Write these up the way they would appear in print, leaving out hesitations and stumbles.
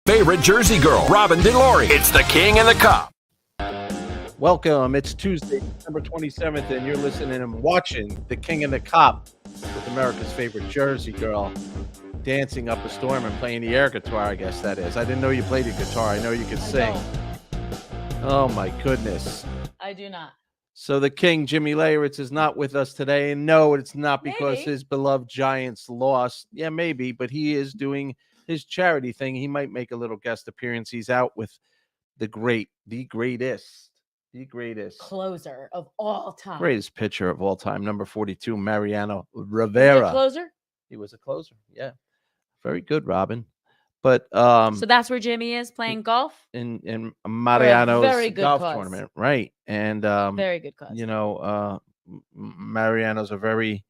favorite Jersey girl, Robin DiLauri. It's the King and the Cup. Welcome. It's Tuesday, December 27th, and you're listening and watching The King and the Cop with America's favorite Jersey girl dancing up a storm and playing the air guitar, I guess that is. I didn't know you played the guitar. I know you could sing. Oh, my goodness. I do not. So the King, Jimmy Leyritz, is not with us today. And no, it's not because Maybe. his beloved Giants lost. Yeah, maybe, but he is doing his charity thing. He might make a little guest appearance. He's out with the greatest Closer of all time. greatest pitcher of all time, number 42, Mariano Rivera. Closer? He was a closer. Yeah. Very good, Robin. But So that's where Jimmy is playing golf? in Mariano's very good golf cause. tournament, right? And Very good cause. you know, Mariano's a very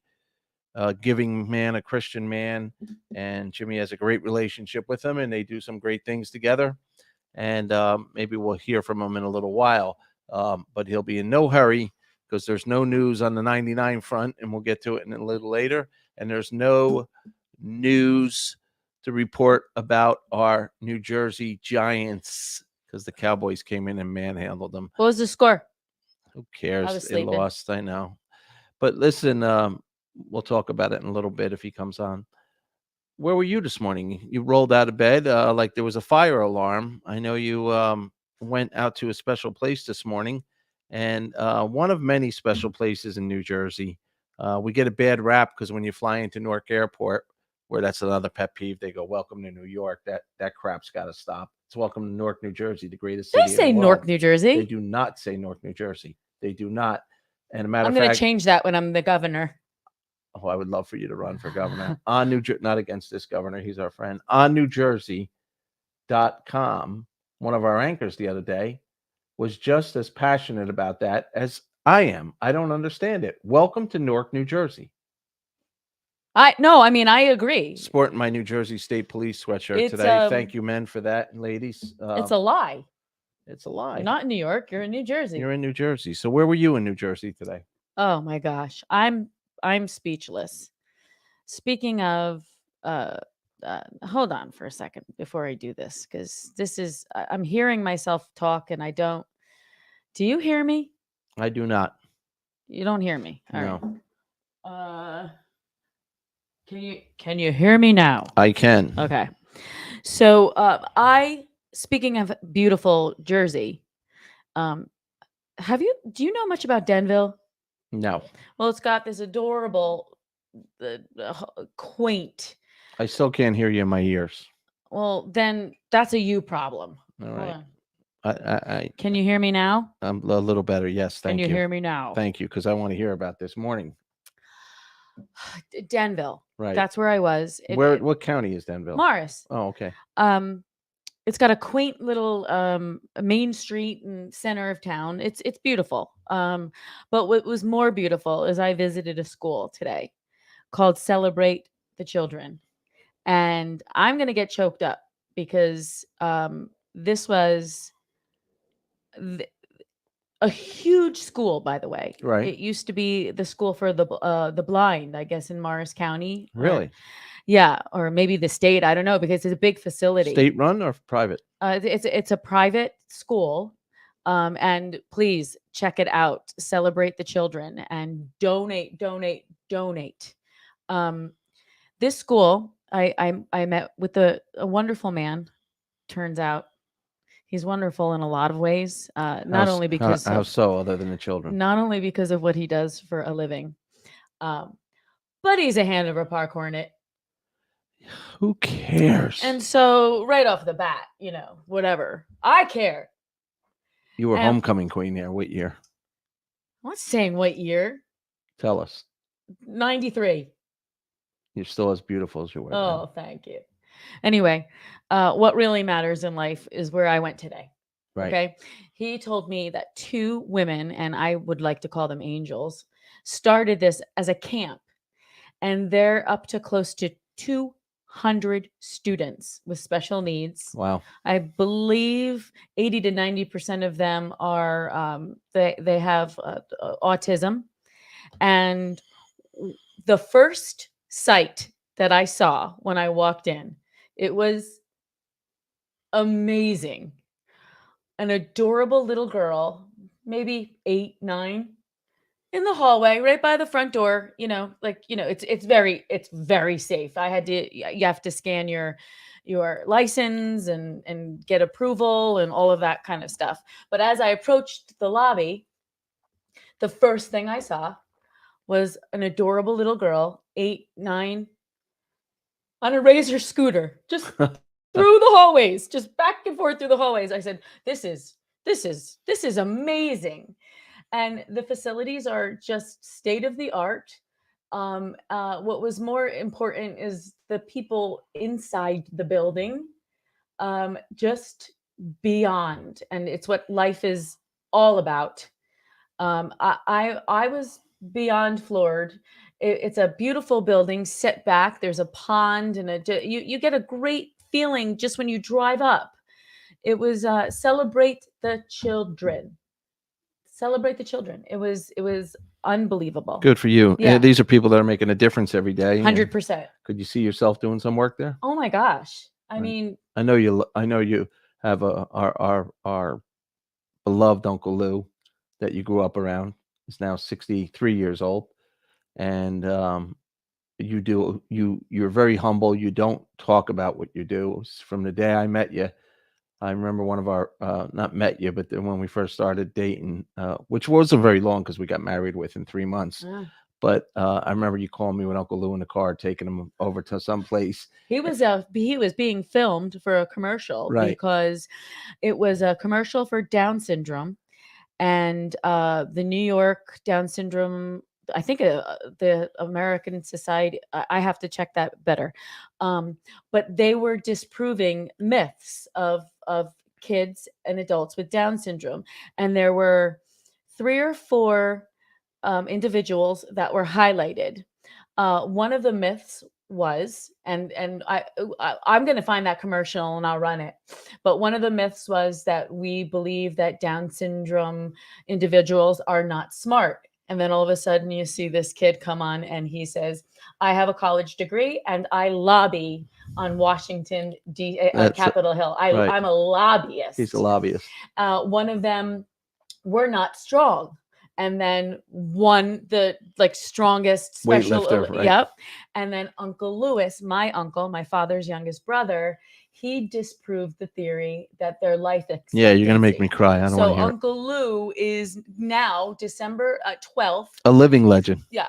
giving man, a Christian man, and Jimmy has a great relationship with him, and they do some great things together. And maybe we'll hear from him in a little while. But he'll be in no hurry because there's no news on the 99 front, and we'll get to it in a little later. And there's no news to report about our New Jersey Giants because the Cowboys came in and manhandled them. What was the score? Who I cares? was They sleeping. lost, I know. But listen, we'll talk about it in a little bit if he comes on. Where were you this morning? You rolled out of bed like there was a fire alarm. I know you went out to a special place this morning, and one of many special places in New Jersey. We get a bad rap because when you fly into Newark Airport, where that's another pet peeve, they go, "Welcome to New York." That crap's got to stop. It's welcome to Newark, New Jersey, the greatest They city say in the Newark, world. New Jersey. They do not say Newark, New Jersey. They do not. And a matter I'm of going to fact, change that when I'm the governor. oh, I would love for you to run for governor on not against this governor. He's our friend. On NewJersey.com, one of our anchors the other day was just as passionate about that as I am. I don't understand it. Welcome to Newark, New Jersey. I agree. Sporting my New Jersey State Police sweatshirt It's, today. Thank you, men, for that, and ladies. It's a lie. It's a lie. You're not in New York. You're in New Jersey. You're in New Jersey. So where were you in New Jersey today? Oh my gosh. I'm speechless. Speaking of hold on for a second before I do this, because I'm hearing myself talk and I don't. Do you hear me? I do not. You don't hear me. All No. right. Can you hear me now? I can. Okay. So speaking of beautiful Jersey, do you know much about Denville? No. Well, it's got this adorable, quaint. I still can't hear you in my ears. Well, then that's a you problem. All Hold right. on. I Can you hear me now? I'm a little better. Yes, thank you. Can you hear me now? Thank you, because I want to hear about this morning. Denville. Right. That's where I was. What county is Denville? Morris. Oh, okay. It's got a quaint little main street and center of town. It's beautiful. But what was more beautiful is I visited a school today called Celebrate the Children. And I'm going to get choked up because this was a huge school, by the way. Right. It used to be the school for the blind, I guess, in Morris County. Really? Yeah, or maybe the state. I don't know, because it's a big facility. State run or private? It's a private school, and please check it out. Celebrate the Children and donate. This school, I met with a wonderful man. Turns out he's wonderful in a lot of ways. Not only because how so, other than the children? not only because of what he does for a living, but he's a Hanover Park Hornet. Who cares? And so right off the bat, whatever. I care. You were and- homecoming queen there. What year? I'm not saying what year. Tell us. 93. You're still as beautiful as you were. Oh, thank you. Anyway, what really matters in life is where I went today. Right. Okay. He told me that 2 women, and I would like to call them angels, started this as a camp. And they're up to close to 200 students with special needs. Wow. I believe 80 to 90% of them are they have autism. And the first sight that I saw when I walked in, it was amazing. An adorable little girl, maybe 8, 9, in the hallway right by the front door, it's very safe. I had to You have to scan your license and get approval and all of that kind of stuff. But as I approached the lobby, the first thing I saw was an adorable little girl, 8, 9, on a Razor scooter, just through the hallways, just back and forth through the hallways. I said, this is amazing. And the facilities are just state of the art. What was more important is the people inside the building, just beyond, and it's what life is all about. I was beyond floored. It's a beautiful building set back. There's a pond and you get a great feeling just when you drive up. It was celebrate the children. Celebrate the children. It was unbelievable. Good for you. Yeah. These are people that are making a difference every day. 100%. Could you see yourself doing some work there? Oh my gosh. I Right. mean, I know you have our beloved Uncle Lou that you grew up around. He's now 63 years old, and you're very humble. You don't talk about what you do. From the day I met you, I remember one of our not met you, but then when we first started dating, which wasn't very long because we got married within 3 months. But I remember you calling me with Uncle Lou in the car, taking him over to some place. he was being filmed for a commercial, Right. because it was a commercial for Down syndrome, and the New York Down syndrome. I think the American Society. I have to check that better. But they were disproving myths of kids and adults with Down syndrome, and there were 3 or 4 individuals that were highlighted. One of the myths was, and I'm going to find that commercial and I'll run it. But one of the myths was that we believe that Down syndrome individuals are not smart. And then all of a sudden you see this kid come on and he says, I have a college degree and I lobby on Washington, Capitol Hill. right. I'm a lobbyist. He's a lobbyist. One of them, we're not strong. And then the strongest special Weightlifter, right. Yep. And then Uncle Lewis, my uncle, my father's youngest brother, he disproved the theory that their life expectancy. Yeah, you're gonna make me cry. I don't want So to hear it. Uncle Lou is now December 12th. A living legend. Yeah.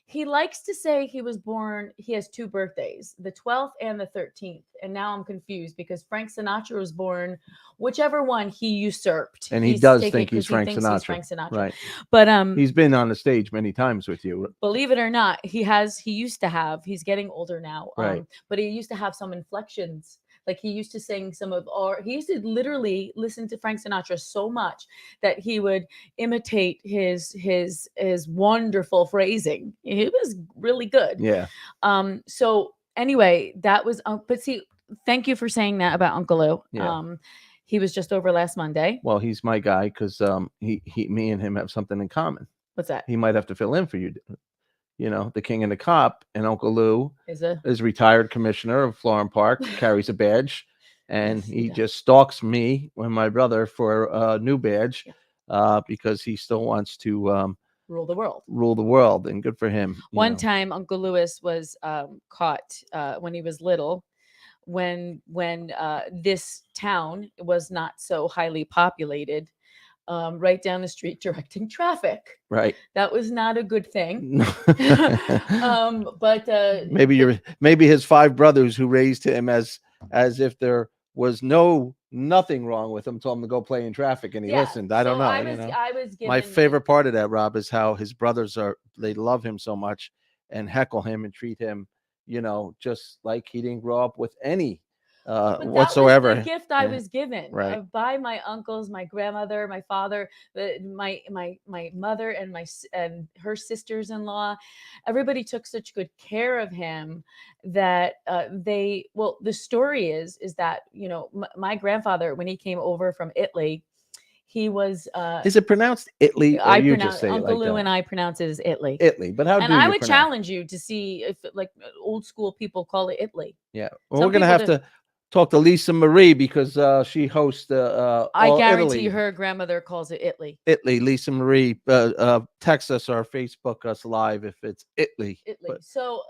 He likes to say he was born, he has 2 birthdays, the 12th and the 13th. And now I'm confused because Frank Sinatra was born, whichever one he usurped. And he does think he's Frank thinks Sinatra. he's Frank Sinatra. Right. But he's been on the stage many times with you. believe it or not, he's getting older now. Right. But he used to have some inflections. Like he used to sing he used to literally listen to Frank Sinatra so much that he would imitate his wonderful phrasing. It was really good. Yeah. So anyway, that was, but see, thank you for saying that about Uncle Lou. Yeah. He was just over last Monday. Well, he's my guy because me and him have something in common. What's that? He might have to fill in for you. You know, the king and the cop, and Uncle Lou is retired commissioner of Florham Park, carries a badge, and he just stalks me and my brother for a new badge because he still wants to rule the world. Rule the world, and good for him. One time, Uncle Lewis was caught when he was little, when this town was not so highly populated. Right down the street directing traffic. Right. That was not a good thing. But maybe his 5 brothers who raised him as if there was nothing wrong with him told him to go play in traffic and he listened. I don't know. I was given, my favorite part of that, Rob, is how his brothers they love him so much and heckle him and treat him, just like he didn't grow up with any whatsoever. That was the gift I was given by my uncles, my grandmother, my father, my mother, and her sisters-in-law. Everybody took such good care of him that the story is that my grandfather, when he came over from Italy, he was is it pronounced Italy, or you just say Uncle it like Lou that? and I pronounce it as Italy. Italy, but how? And I would challenge you to see if old school people call it Italy. Yeah, well, we're gonna have to talk to Lisa Marie because she hosts I all guarantee Italy. her grandmother calls it Italy. Italy, Lisa Marie, text us or Facebook us live if it's Italy. Italy. But So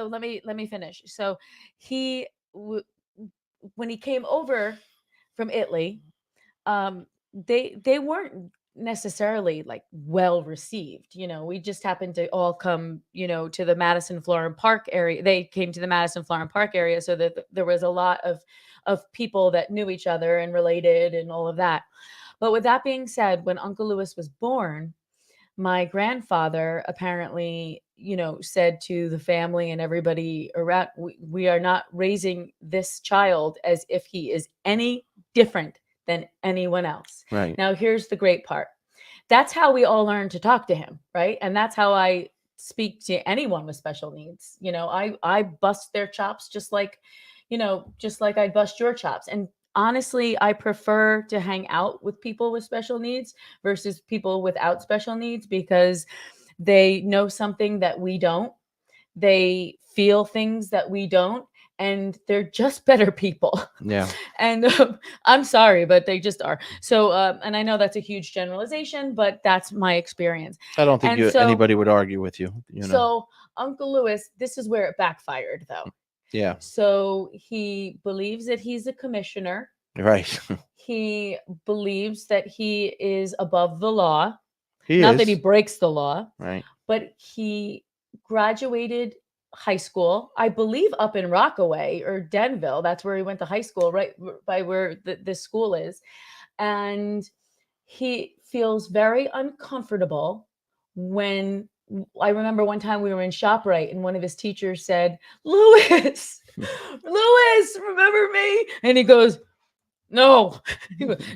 let me finish. So he when he came over from Italy, they weren't necessarily like well received. We just happened to all come, to the Madison Florham Park area. They came to the Madison Florham Park area, so that there was a lot of people that knew each other and related and all of that. But with that being said, when Uncle Lewis was born, my grandfather apparently, said to the family and everybody around, we are not raising this child as if he is any different than anyone else. right. Now, here's the great part. That's how we all learn to talk to him, right? And that's how I speak to anyone with special needs. I bust their chops just like I'd bust your chops. And honestly, I prefer to hang out with people with special needs versus people without special needs because they know something that we don't. They feel things that we don't, and they're just better people. Yeah. And I'm sorry, but they just are. So, and I know that's a huge generalization, but that's my experience. I don't think And so- anybody would argue with you. So, Uncle Lewis, this is where it backfired, though. Yeah. So he believes that he's a commissioner. Right. He believes that he is above the law. He Not is. that he breaks the law, Right. but he graduated high school, I believe, up in Rockaway or Denville. That's where he went to high school, right by where this school is. And he feels very uncomfortable when I remember one time we were in ShopRite and one of his teachers said, Lewis, Lewis, remember me? And he goes, no,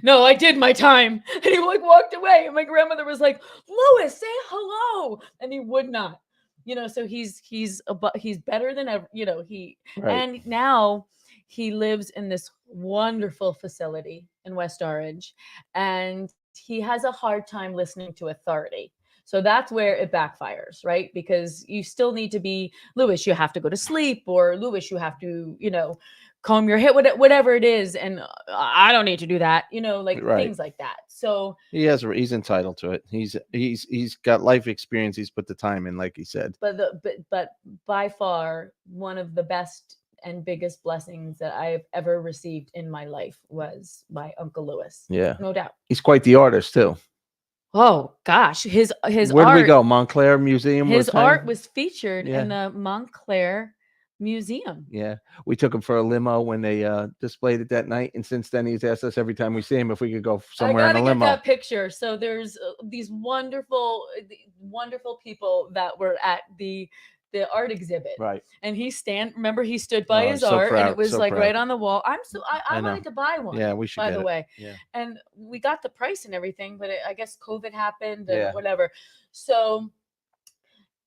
no, I did my time. And he like walked away. And my grandmother was like, Lewis, say hello. And he would not, so he's better than ever, Right. and now he lives in this wonderful facility in West Orange, and he has a hard time listening to authority. So that's where it backfires, right? Because you still need to be, Lewis, you have to go to sleep, or Lewis, you have to, comb your hair, whatever it is. And I don't need to do that, like Right. things like that. So he's entitled to it. He's got life experience. He's put the time in, like he said. But by far, one of the best and biggest blessings that I've ever received in my life was my Uncle Lewis. Yeah. No doubt. He's quite the artist too. Oh gosh, his Where art, did we go? Montclair Museum. his was art hanging? was featured in the Montclair Museum. Yeah, we took him for a limo when they displayed it that night, and since then he's asked us every time we see him if we could go somewhere in a I gotta limo. get that picture. So there's these wonderful people that were at the art exhibit, Right. and he stood by his so art, proud, and it was so like proud. right on the wall. I know. wanted to buy one. Yeah, we should by get the it. way. Yeah. And we got the price and everything, but I guess COVID happened and Yeah. whatever. So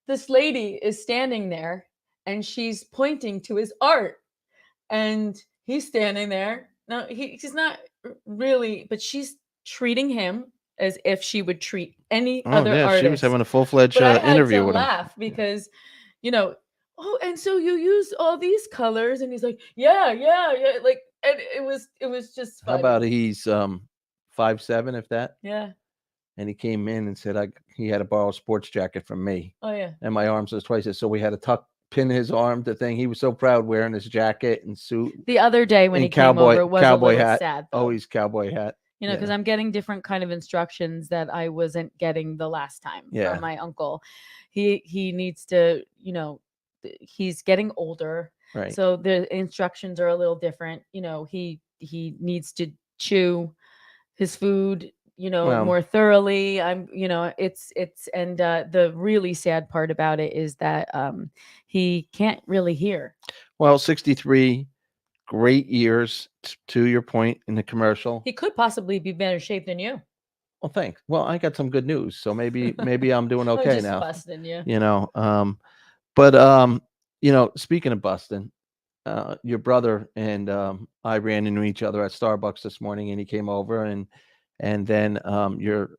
this lady is standing there and she's pointing to his art, and he's standing there. No, he's not really, but she's treating him as if she would treat any other artist. She was having a full-fledged But I had interview to with him. laugh because, oh, and so you use all these colors, and he's like, yeah, like, and it was just funny. How about he's 5'7", if that? Yeah. And he came in and said he had to borrow a sports jacket from me. Oh yeah. And my arms was twice as, so we had to pin his arm to thing. He was so proud wearing his jacket and suit. The other day when and he came over, it was cowboy a little hat. sad. Though. Always cowboy hat. Because I'm getting different kind of instructions that I wasn't getting the last time from my uncle. He needs to, he's getting older. Right. So the instructions are a little different. He needs to chew his food, more thoroughly. It's and the really sad part about it is that he can't really hear. Well, 63 great years, to your point in the commercial. He could possibly be better shape than you. Well, thanks. Well, I got some good news, so maybe I'm doing okay now. Busting you. Speaking of busting, your brother and I ran into each other at Starbucks this morning, and he came over, and then your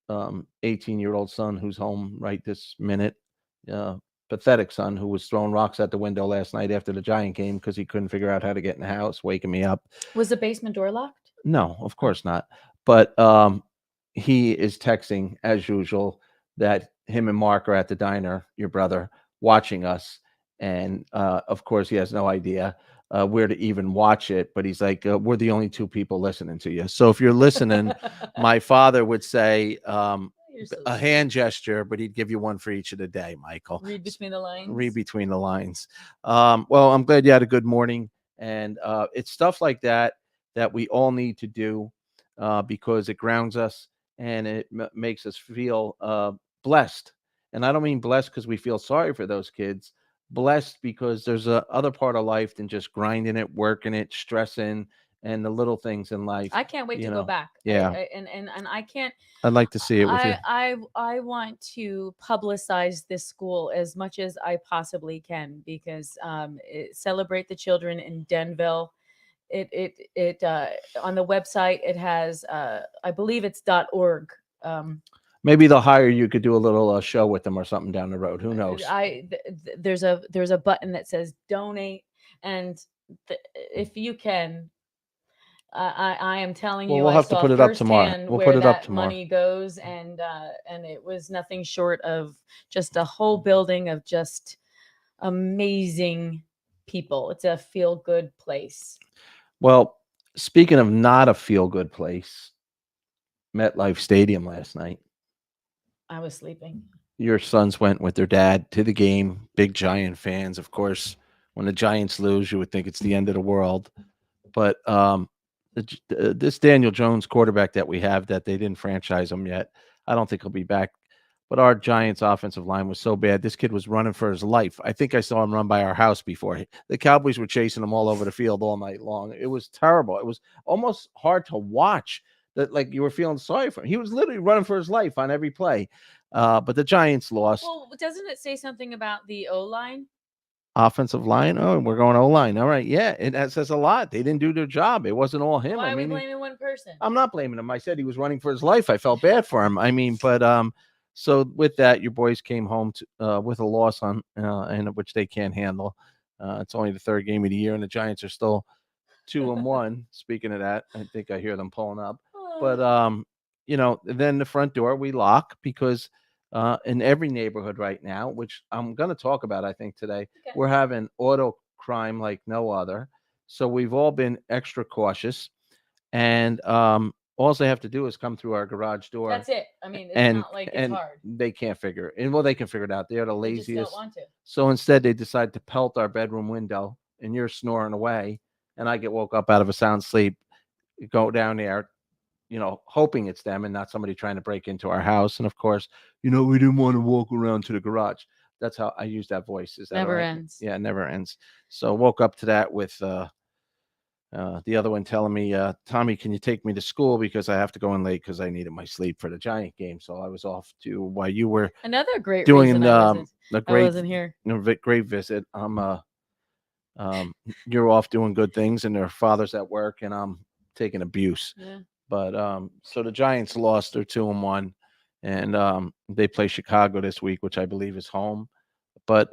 18-year-old son, who's home right this minute, pathetic son who was throwing rocks at the window last night after the Giant game because he couldn't figure out how to get in the house, waking me up. Was the basement door locked? No, of course not. But he is texting as usual that him and Mark are at the diner, your brother, watching us. And of course, he has no idea where to even watch it. But he's like, we're the only two people listening to you. So if you're listening, my father would say a hand gesture, but he'd give you one for each of the day, Michael. Read between the lines. Read between the lines. Well, I'm glad you had a good morning. And it's stuff like that we all need to do because it grounds us and it makes us feel blessed. And I don't mean blessed because we feel sorry for those kids. Blessed because there's a other part of life than just grinding it, working it, stressing, and the little things in life. I can't wait to go back. Yeah, and I can't. I'd like to see it with you. I want to publicize this school as much as I possibly can because celebrate the children in Denville. It on the website it has I believe it's .org. Maybe they'll hire you could do a little show with them or something down the road. Who knows? There's a button that says donate, and if you can, I am telling you, we'll have to put it up tomorrow. We'll put it up tomorrow. Money goes, and it was nothing short of just a whole building of just amazing people. It's a feel good place. Well, speaking of not a feel-good place, MetLife Stadium last night. I was sleeping. Your sons went with their dad to the game. Big Giant fans, of course. When the Giants lose, you would think it's the end of the world. But this Daniel Jones quarterback that we have, that they didn't franchise him yet, I don't think he'll be back. But our Giants offensive line was so bad. This kid was running for his life. I think I saw him run by our house before. The Cowboys were chasing him all over the field all night long. It was terrible. It was almost hard to watch. That, like, you were feeling sorry for him. He was literally running for his life on every play. But the Giants lost. Well, doesn't it say something about the O-line? Offensive line? Oh, we're going O-line. All right. Yeah, that says a lot. They didn't do their job. It wasn't all him. Why are we blaming one person? I'm not blaming him. I said he was running for his life. I felt bad for him. I mean, but so with that, your boys came home with a loss on and which they can't handle. It's only the third game of the year, and the Giants are still 2-1. Speaking of that, I think I hear them pulling up. But then the front door we lock because in every neighborhood right now, which I'm going to talk about, I think today, we're having auto crime like no other. So we've all been extra cautious, and all they have to do is come through our garage door. That's it. I mean, it's not like it's hard. They can't figure it. Well, they can figure it out. They're the laziest. They just don't want to. So instead, they decide to pelt our bedroom window, and you're snoring away, and I get woke up out of a sound sleep, go down there, hoping it's them and not somebody trying to break into our house. And of course, we didn't want to walk around to the garage. That's how I use that voice. Is that never right? ends? Yeah, it never ends. So woke up to that with the other one telling me, Tommy, can you take me to school because I have to go in late because I needed my sleep for the Giant game. So I was off to while you were another great doing reason I wasn't here. Great visit. You're off doing good things, and their father's at work, and I'm taking abuse. Yeah. But so the Giants lost. They're 2-1, and they play Chicago this week, which I believe is home. But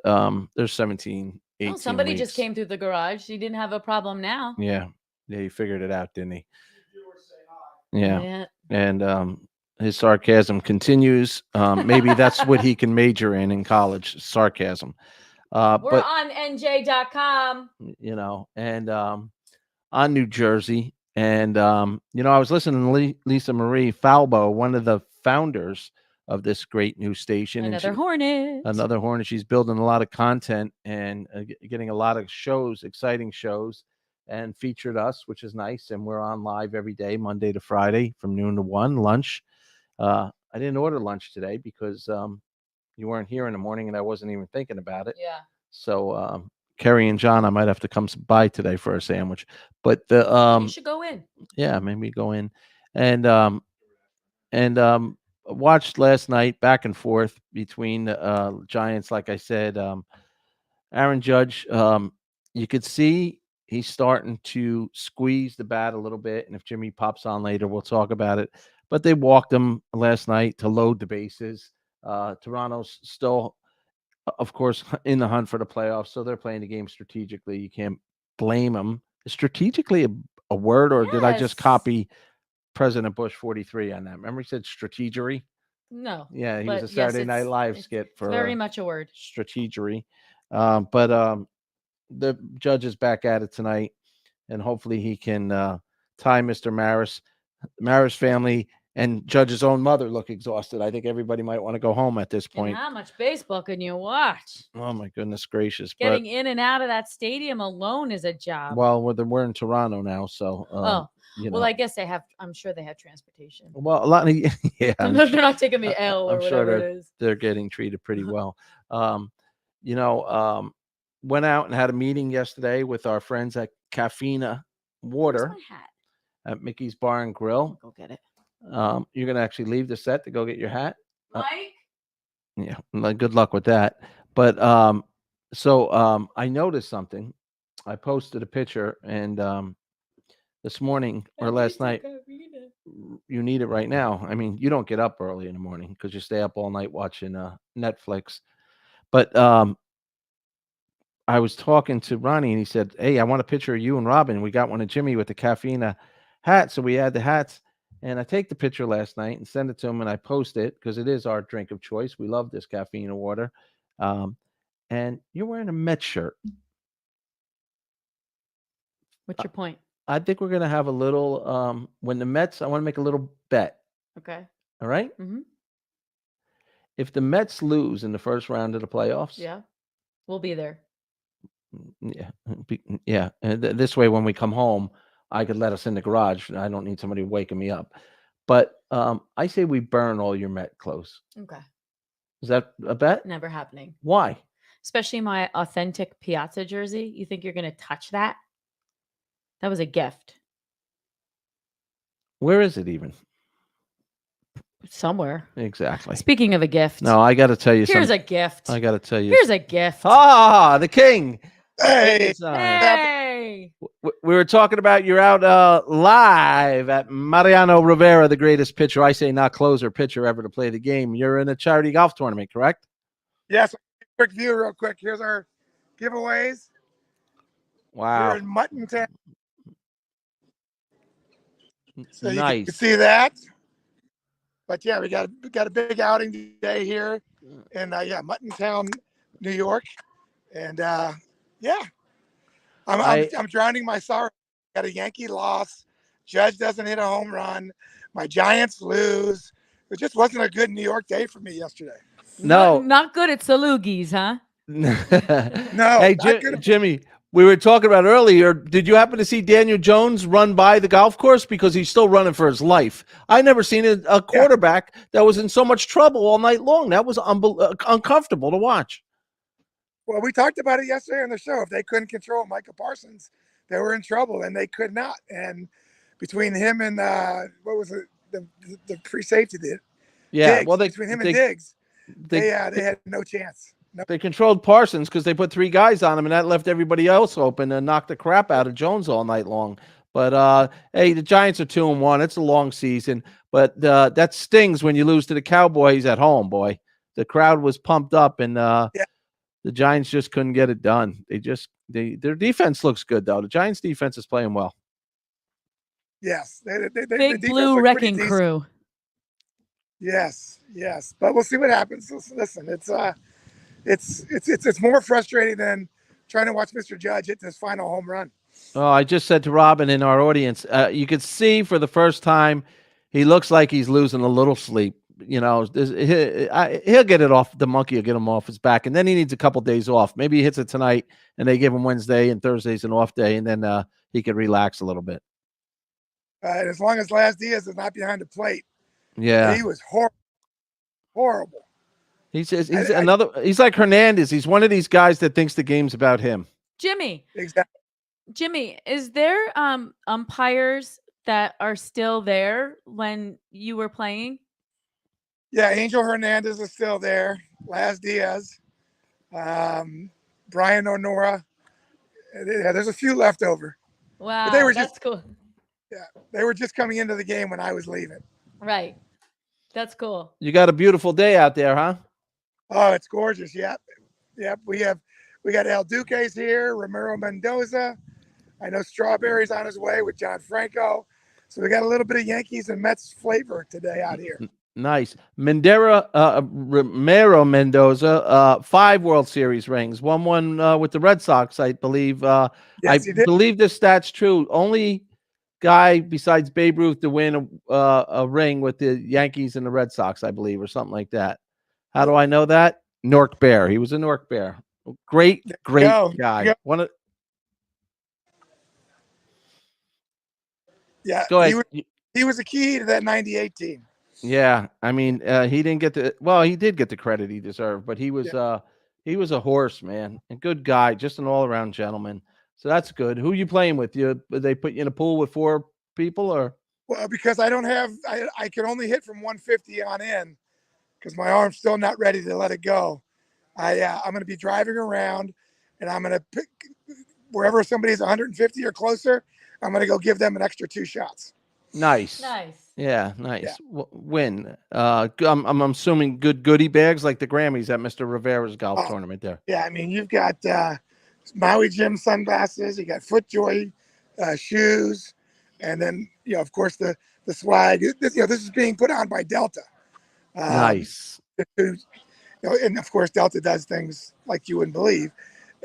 there's 17. 18 somebody weeks. just came through the garage. He didn't have a problem now. Yeah, he figured it out, didn't he? Yeah. And his sarcasm continues. Maybe that's what he can major in college, sarcasm. We're on NJ.com. And on New Jersey. And, I was listening to Lisa Marie Falbo, one of the founders of this great new station. Another Hornet. She's building a lot of content and getting a lot of shows, exciting shows, and featured us, which is nice. And we're on live every day, Monday to Friday from noon to 1, lunch. I didn't order lunch today because you weren't here in the morning and I wasn't even thinking about it. Yeah. So Kerry and John, I might have to come by today for a sandwich. But you should go in. Yeah, maybe go in. And watched last night back and forth between the Giants. Like I said, Aaron Judge, you could see he's starting to squeeze the bat a little bit. And if Jimmy pops on later, we'll talk about it. But they walked him last night to load the bases. Toronto's still of course, in the hunt for the playoffs. So they're playing the game strategically. You can't blame them. Is strategically a word, or did I just Yes. copy President Bush 43 on that? Remember he said strategery? No. Yeah, he was but a Saturday yes, Night Live it's skit for very much a word. strategery. But the judge is back at it tonight, and hopefully he can tie Mr. Maris. Maris family and Judge's own mother look exhausted. I think everybody might want to go home at this And point. how much baseball can you watch? Oh my goodness gracious! Getting in and out of that stadium alone is a job. Well, we're in Toronto now, so you know. Well, I guess they have. I'm sure they have transportation. Well, a lot of yeah, They're not taking the L or I'm whatever sure it is. they're getting treated pretty well. You know, went out and had a meeting yesterday with our friends at Caffeina Water Where's my hat? at Mickey's Bar and Grill. Go get it. You're gonna actually leave the set to go get your hat. Mike. Yeah, good luck with that. But so I noticed something. I posted a picture, and this morning or last night, you need it right now. I mean, you don't get up early in the morning because you stay up all night watching Netflix. But I was talking to Ronnie, and he said, "Hey, I want a picture of you and Robin. We got one of Jimmy with the Caffeina hat, so we had the hats." And I take the picture last night and send it to him, and I post it because it is our drink of choice. We love this Caffeina water. And you're wearing a Mets shirt. What's your point? I think we're gonna have a little when the Mets. I want to make a little bet. Okay. All right. Mm-hmm. If the Mets lose in the first round of the playoffs, Yeah, we'll be there. Yeah. And this way, when we come home, I could let us in the garage. I don't need somebody waking me up. But I say we burn all your Met clothes. Okay. Is that a bet? Never happening. Why? Especially my authentic Piazza jersey. You think you're going to touch that? That was a gift. Where is it even? Somewhere. Exactly. Speaking of a gift. No, I got to tell you Here's something. a gift. I got to tell you. Here's a gift. Ah, the king. Hey. Hey. We were talking about you're out live at Mariano Rivera, the greatest pitcher. I say not closer pitcher ever to play the game. You're in a charity golf tournament, correct? Yes. Quick view real quick. Here's our giveaways. Wow. We're in Muttontown. So Nice. you can see that. But yeah, we got a big outing today here in Muttontown, New York. And yeah. I'm drowning my sorrow. Got a Yankee loss. Judge doesn't hit a home run. My Giants lose. It just wasn't a good New York day for me yesterday. No. Not good at Salugis, huh? No. Hey, Jimmy, we were talking about earlier. Did you happen to see Daniel Jones run by the golf course? Because he's still running for his life. I never seen a quarterback that was in so much trouble all night long. That was uncomfortable to watch. Well, we talked about it yesterday on the show. If they couldn't control Micah Parsons, they were in trouble, and they could not. And between him and what was it, the free safety did? Yeah, Diggs, well, between him and Diggs, they had no chance. No. They controlled Parsons because they put three guys on him, and that left everybody else open and knocked the crap out of Jones all night long. But hey, the Giants are 2-1. It's a long season, but that stings when you lose to the Cowboys at home. Boy, the crowd was pumped up, and the Giants just couldn't get it done. Their defense looks good though. The Giants' defense is playing well. Yes, Big Blue Wrecking Crew. Yes, but we'll see what happens. Listen, it's more frustrating than trying to watch Mr. Judge hit this final home run. Oh, I just said to Robin in our audience, you could see for the first time, he looks like he's losing a little sleep. You know, he'll get it off. The monkey will get him off his back, and then he needs a couple days off. Maybe he hits it tonight, and they give him Wednesday and Thursday's an off day, and then he can relax a little bit. And as long as Laz Diaz is not behind the plate, yeah, he was horrible. He's like Hernandez. He's one of these guys that thinks the game's about him. Jimmy. Exactly. Jimmy, is there umpires that are still there when you were playing? Yeah, Angel Hernandez is still there. Laz Diaz, Brian Onora. Yeah, there's a few left over. Wow, but that's cool. Yeah, they were just coming into the game when I was leaving. Right. That's cool. You got a beautiful day out there, huh? Oh, it's gorgeous. Yeah. Yep. We got El Duque's here, Ramiro Mendoza. I know Strawberry's on his way with John Franco. So we got a little bit of Yankees and Mets flavor today out here. Nice. Ramiro Mendoza, 5 World Series rings. Won with the Red Sox, I believe. Yes, I he did. believe this stat's true. Only guy besides Babe Ruth to win a ring with the Yankees and the Red Sox, I believe, or something like that. How do I know that? Newark Bear. He was a Newark Bear. Great guy. One of Yeah, Go ahead. he was a key to that 98 team. Yeah, I mean, he didn't get he did get the credit he deserved, but he was a horse, man, a good guy, just an all-around gentleman. So that's good. Who you playing with? They put you in a pool with 4 people, or? Well, because I can only hit from 150 on in, because my arm's still not ready to let it go. I'm going to be driving around, and I'm going to pick wherever somebody's 150 or closer. I'm going to go give them an extra 2 shots. Nice. Yeah, nice. Yeah. Win. I'm assuming good goodie bags like the Grammys at Mr. Rivera's golf tournament there. Yeah, I mean, you've got Maui Jim sunglasses, you got FootJoy shoes, and then of course the swag. This is being put on by Delta. Nice. And of course Delta does things like you wouldn't believe,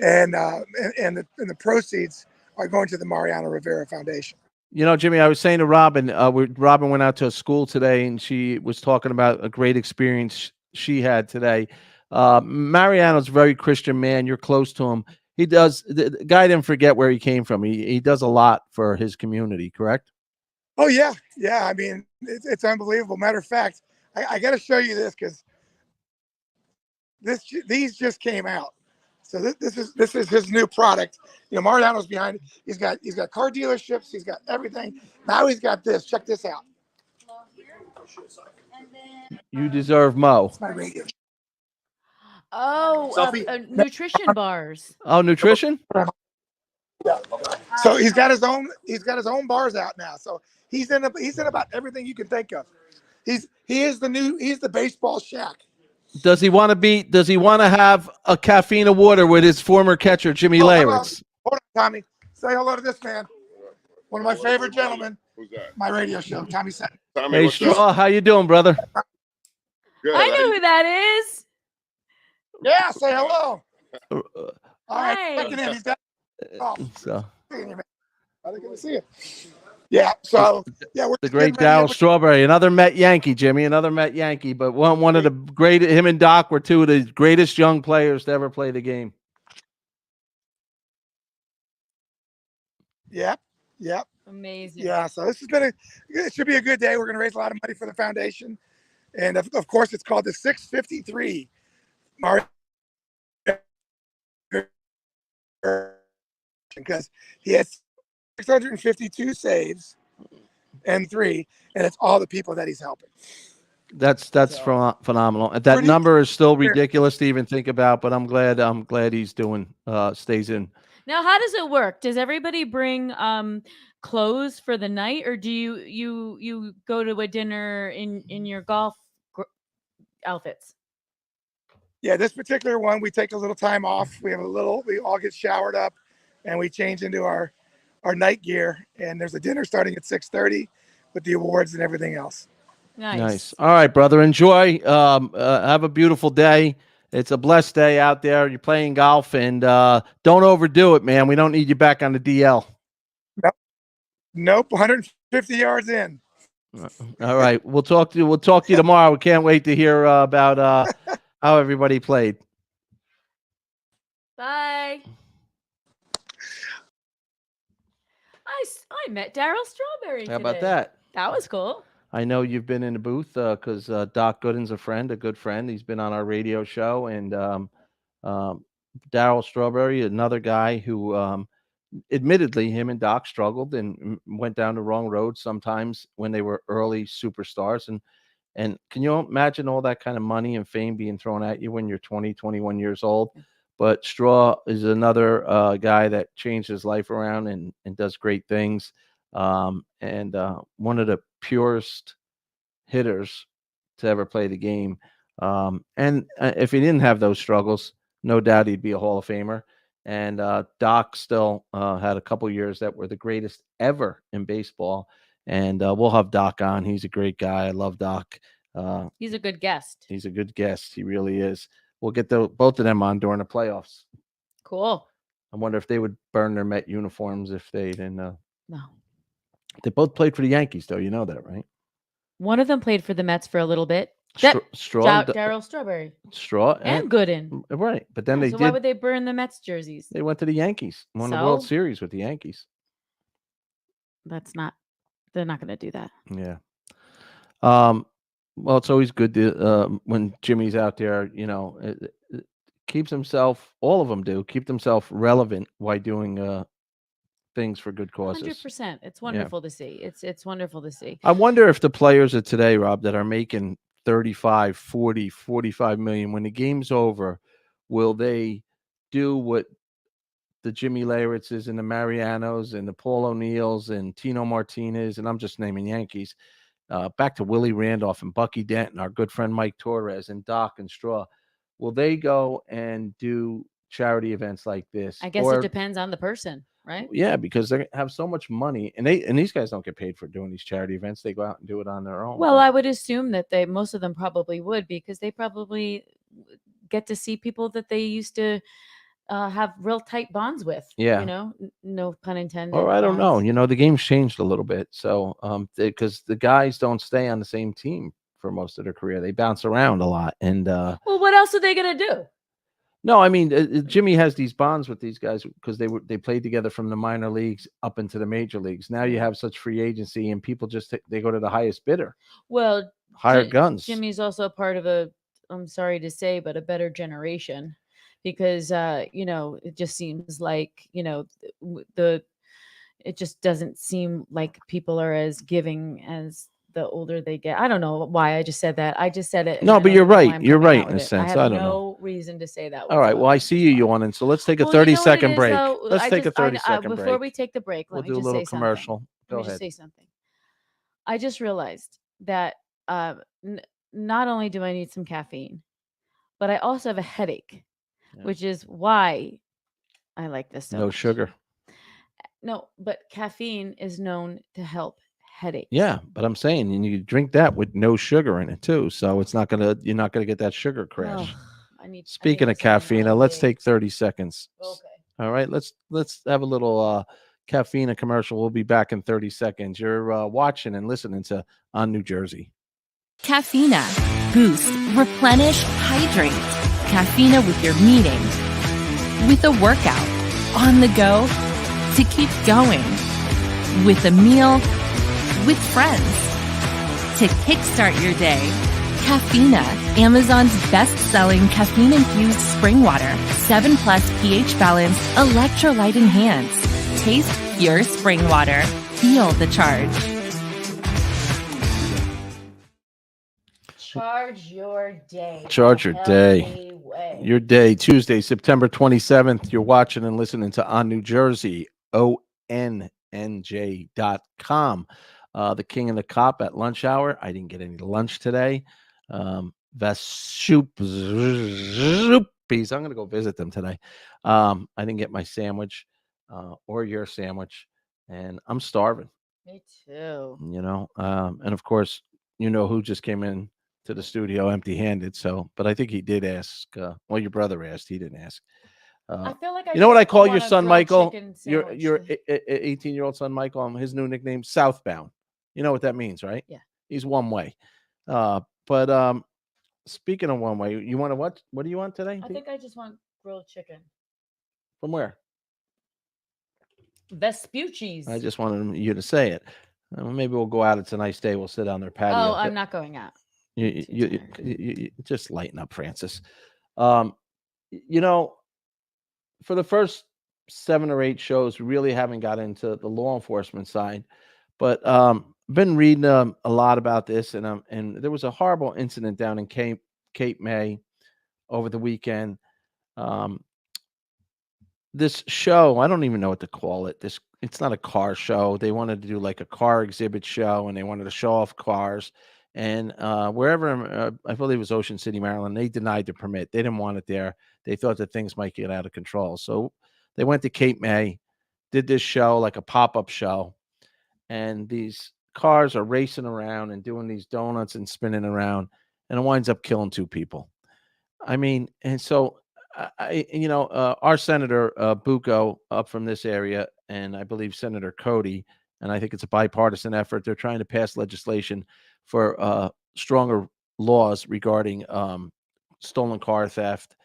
and the proceeds are going to the Mariano Rivera Foundation. Jimmy, I was saying to Robin, Robin went out to a school today, and she was talking about a great experience she had today. Mariano's a very Christian man. You're close to him. The guy didn't forget where he came from. He does a lot for his community, correct? Oh, yeah. Yeah, I mean, it's unbelievable. Matter of fact, I got to show you this, because these just came out. So this is his new product. Mariano's behind it. He's got car dealerships. He's got everything. Now he's got this. Check this out. You deserve Mo. It's my radio. Oh, nutrition bars. Oh, nutrition. So he's got his own bars out now. So he's in about everything you can think of. He's the baseball Shaq. Does he want to have a caffeine of water with his former catcher, Jimmy Leyritz? Hold on, Tommy. Say hello to this man. One of my favorite gentlemen. Who's that? My radio show, Tommy Cetnar. Hey, Straw, how you doing, brother? Good. I know who that is. Yeah, say hello. All right, Hi. checking in. He's got. Oh, So seeing you, man. I think I see you. Yeah. So we're the great Darryl Strawberry, another Met Yankee, Jimmy, another Met Yankee, but one of the great. Him and Doc were 2 of the greatest young players to ever play the game. Yep. Amazing. Yeah. So it should be a good day. We're going to raise a lot of money for the foundation, and of course, it's called the 653 because he had 652 saves and 3, and it's all the people that he's helping. That's phenomenal. That number is still ridiculous to even think about, but I'm glad he's stays in. Now, how does it work? Does everybody bring clothes for the night, or do you go to a dinner in your golf outfits? Yeah, this particular one, we take a little time off. We all get showered up, and we change into our night gear. And there's a dinner starting at 6:30 with the awards and everything else. Nice. All right, brother. Enjoy. Have a beautiful day. It's a blessed day out there. You're playing golf, and don't overdo it, man. We don't need you back on the DL. Nope. 150 yards in. All right. We'll talk to you tomorrow. We can't wait to hear about how everybody played. Bye. I met Darryl Strawberry today. How about that? That was cool. I know you've been in the booth because Doc Gooden's a good friend. He's been on our radio show, and Darryl Strawberry, another guy who, admittedly, him and Doc struggled and went down the wrong road sometimes when they were early superstars. And can you imagine all that kind of money and fame being thrown at you when you're 20, 21 years old? But Straw is another guy that changed his life around and does great things. And one of the purest hitters to ever play the game. And if he didn't have those struggles, no doubt he'd be a Hall of Famer. And Doc still had a couple years that were the greatest ever in baseball. And we'll have Doc on. He's a great guy. I love Doc. He's a good guest. He's a good guest. He really is. We'll get both of them on during the playoffs. Cool. I wonder if they would burn their Met uniforms if they didn't. No. They both played for the Yankees, though. You know that, right? One of them played for the Mets for a little bit. Straw, Darryl Strawberry. Straw, and Gooden. Right, but then So why would they burn the Mets jerseys? They went to the Yankees, won the World Series with the Yankees. They're not going to do that. Yeah. Well, it's always good to when Jimmy's out there. You know, it keeps himself. All of them do keep themselves relevant while doing things for good causes. 100%. It's wonderful to see. It's wonderful to see. I wonder if the players of today, Rob, that are making 35, 40, 45 million, when the game's over, will they do what the Jimmy Leyritzes and the Marianos and the Paul O'Neills and Tino Martinez, and I'm just naming Yankees, back to Willie Randolph and Bucky Dent and our good friend Mike Torres and Doc and Straw, will they go and do charity events like this? I guess it depends on the person, right? Yeah, because they have so much money, and these guys don't get paid for doing these charity events. They go out and do it on their own. Well, I would assume that most of them probably would, because they probably get to see people that they used to have real tight bonds with. Yeah. You know, no pun intended. Or I don't know. You know, the game's changed a little bit. So because the guys don't stay on the same team for most of their career. They bounce around a lot. And well, what else are they going to do? No, I mean, Jimmy has these bonds with these guys because they played together from the minor leagues up into the major leagues. Now you have such free agency, and people just they go to the highest bidder. Well, higher guns. Jimmy's also a part of I'm sorry to say, but a better generation, because you know, it just seems like, you know, it just doesn't seem like people are as giving as the older they get. I don't know why I just said that. I just said it. No, but you're right. You're right in a sense. I don't know. No reason to say that. All right. Well, I see you yawning. So let's take a 30-second break. Let's take a 30-second break. Before we take the break, we'll do a little commercial. Go ahead. Let me just say something. I just realized that not only do I need some caffeine, but I also have a headache, which is why I like this so much. Sugar. No, but caffeine is known to help headaches. Yeah, but I'm saying you drink that with no sugar in it too, so you're not gonna get that sugar crash. Speaking of caffeine, let's take 30 seconds. Okay. All right, let's have a little caffeine and commercial. We'll be back in 30 seconds. You're watching and listening to On New Jersey. Caffeina. Boost, replenish, hydrate. Caffeina with your meeting, with a workout, on the go, to keep going, with a meal, with friends, to kickstart your day. Caffeina, Amazon's best-selling caffeine-infused spring water, 7+ pH balance, electrolyte enhanced. Taste pure spring water. Feel the charge. Charge your day. Charge your day. Your day, Tuesday, September 27th. You're watching and listening to On New Jersey, ONNJ.com. The King and the Cop at lunch hour. I didn't get any lunch today. Vesupis. I'm going to go visit them today. I didn't get my sandwich or your sandwich, and I'm starving. Me too. You know, and of course, you know who just came in to the studio empty-handed. So, but I think he did ask. Well, your brother asked. He didn't ask. I feel like you know what I call your son, Michael? Your 18-year-old son, Michael. His new nickname, Southbound. You know what that means, right? Yeah. He's one way. But speaking of one way, you want to what? What do you want today? I think I just want grilled chicken. From where? Vespucci's. I just wanted you to say it. Maybe we'll go out. It's a nice day. We'll sit on their patio. Oh, I'm not going out. You just lighten up, Francis. You know, for the first 7 or 8 shows, we really haven't got into the law enforcement side, but been reading a lot about this, and there was a horrible incident down in Cape May over the weekend. This show, I don't even know what to call it. It's not a car show. They wanted to do like a car exhibit show, and they wanted to show off cars. And wherever, I believe it was Ocean City, Maryland, they denied the permit. They didn't want it there. they thought that things might get out of control. So they went to Cape May, did this show, like a pop-up show, and these cars are racing around and doing these donuts and spinning around, and it winds up killing 2 people. I mean, and so our Senator Bucco up from this area, and I believe Senator Cody, and I think it's a bipartisan effort. They're trying to pass legislation for stronger laws regarding stolen car theft.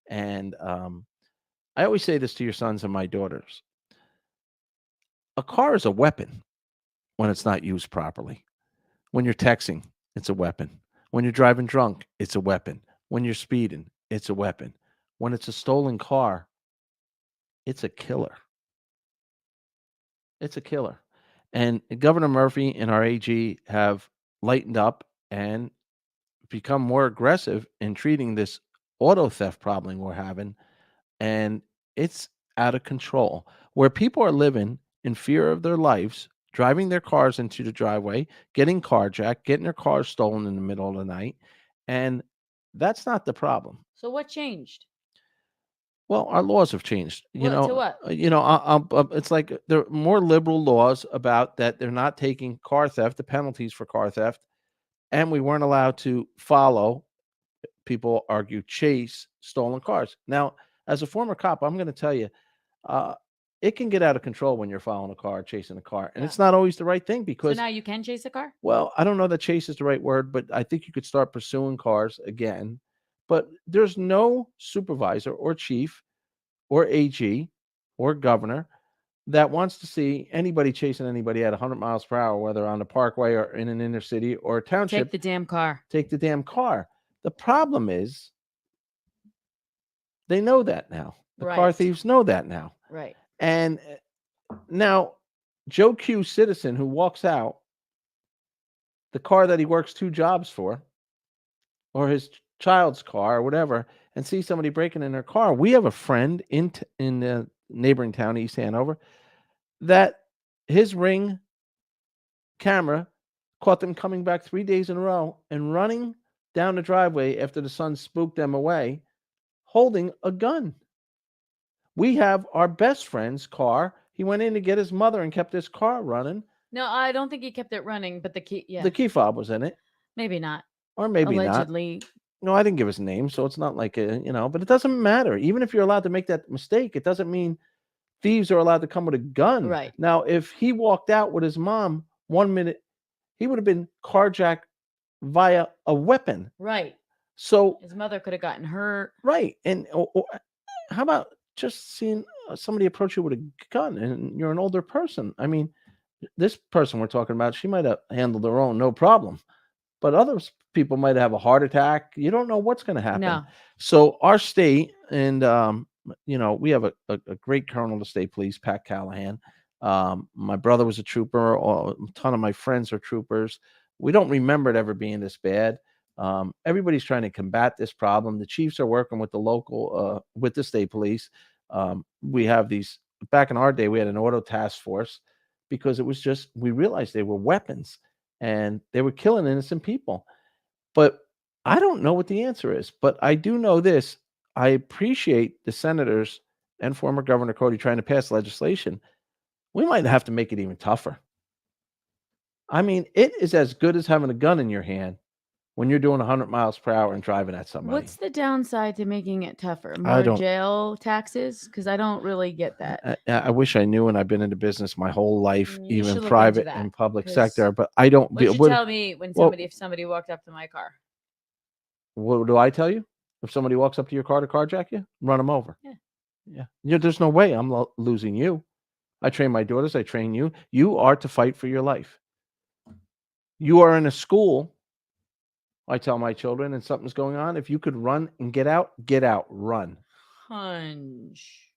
And I always say this to your sons and my daughters: a car is a weapon when it's not used properly. When you're texting, it's a weapon. When you're driving drunk, it's a weapon. When you're speeding, it's a weapon. When it's a stolen car, it's a killer. It's a killer. And Governor Murphy and our AG have lightened up and become more aggressive in treating this auto theft problem we're having. And it's out of control, where people are living in fear of their lives, driving their cars into the driveway, getting carjacked, getting their cars stolen in the middle of the night. And that's not the problem. So what changed? Well, our laws have changed. To what? It's like there are more liberal laws about that. They're not taking car theft, the penalties for car theft, and we weren't allowed to follow, people argue, chase stolen cars. Now, as a former cop, I'm going to tell you, it can get out of control when you're following a car, chasing a car, and it's not always the right thing, because So now you can chase a car? well, I don't know that chase is the right word, but I think you could start pursuing cars again. But there's no supervisor or chief or AG or governor that wants to see anybody chasing anybody at 100 miles per hour, whether on the parkway or in an inner city or a township. Take the damn car. Take the damn car. The problem is they know that now. The car Right. thieves know that now. Right. And now Joe Q citizen who walks out the car that he works 2 jobs for, or his child's car or whatever, and see somebody breaking in their car. We have a friend in the neighboring town, East Hanover, that his Ring camera caught them coming back 3 days in a row and running down the driveway after the sun spooked them away, holding a gun. We have our best friend's car. He went in to get his mother and kept his car running. No, I don't think he kept it running, but the key, The key fob was in it, maybe not. or maybe not. Allegedly. No, I didn't give his name, so it's not like but it doesn't matter. Even if you're allowed to make that mistake, it doesn't mean thieves are allowed to come with a gun. Right. Now, if he walked out with his mom 1 minute, he would have been carjacked via a weapon. Right. So His mother could have gotten hurt. right, and how about just seeing somebody approach you with a gun, and you're an older person? I mean, this person we're talking about, she might have handled her own, no problem. But other people might have a heart attack. You don't know what's going to happen. No. So our state, and we have a great colonel of the state police, Pat Callahan. My brother was a trooper. A ton of my friends are troopers. We don't remember it ever being this bad. Everybody's trying to combat this problem. The chiefs are working with the local, with the state police. We have these, back in our day, we had an auto task force, because it was just, we realized they were weapons and they were killing innocent people. But I don't know what the answer is, but I do know this. I appreciate the senators and former Governor Cody trying to pass legislation. We might have to make it even tougher. I mean, it is as good as having a gun in your hand when you're doing 100 miles per hour and driving at somebody. What's the downside to making it tougher? I More don't- jail taxes? Because I don't really get that. I wish I knew, and I've been into business my whole life, You should even look into private that, and public 'cause sector, but I don't. What you tell me when well- if somebody walked up to my car? What do I tell you? If somebody walks up to your car to carjack you, run them over. Yeah. There's no way I'm losing you. I train my daughters. I train you. You are to fight for your life. You are in a school. I tell my children, and something's going on, if you could run and get out, run. Hunch.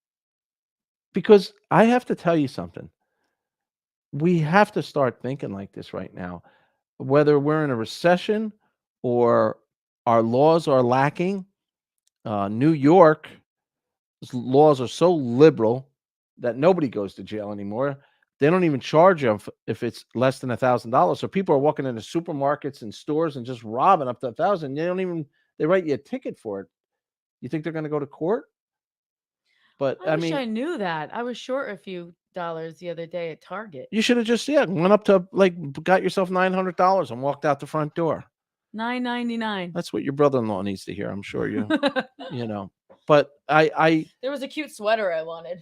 Because I have to tell you something. We have to start thinking like this right now. Whether we're in a recession or our laws are lacking, New York's laws are so liberal that nobody goes to jail anymore. They don't even charge them if it's less than $1,000. So people are walking into supermarkets and stores and just robbing up to $1,000. They write you a ticket for it. You think they're going to go to court? But I I wish mean, I knew that. I was short a few dollars the other day at Target. you should have just went up to got yourself $900 and walked out the front door. $9.99. That's what your brother-in-law needs to hear. I'm sure you know. But I There was a cute sweater I wanted.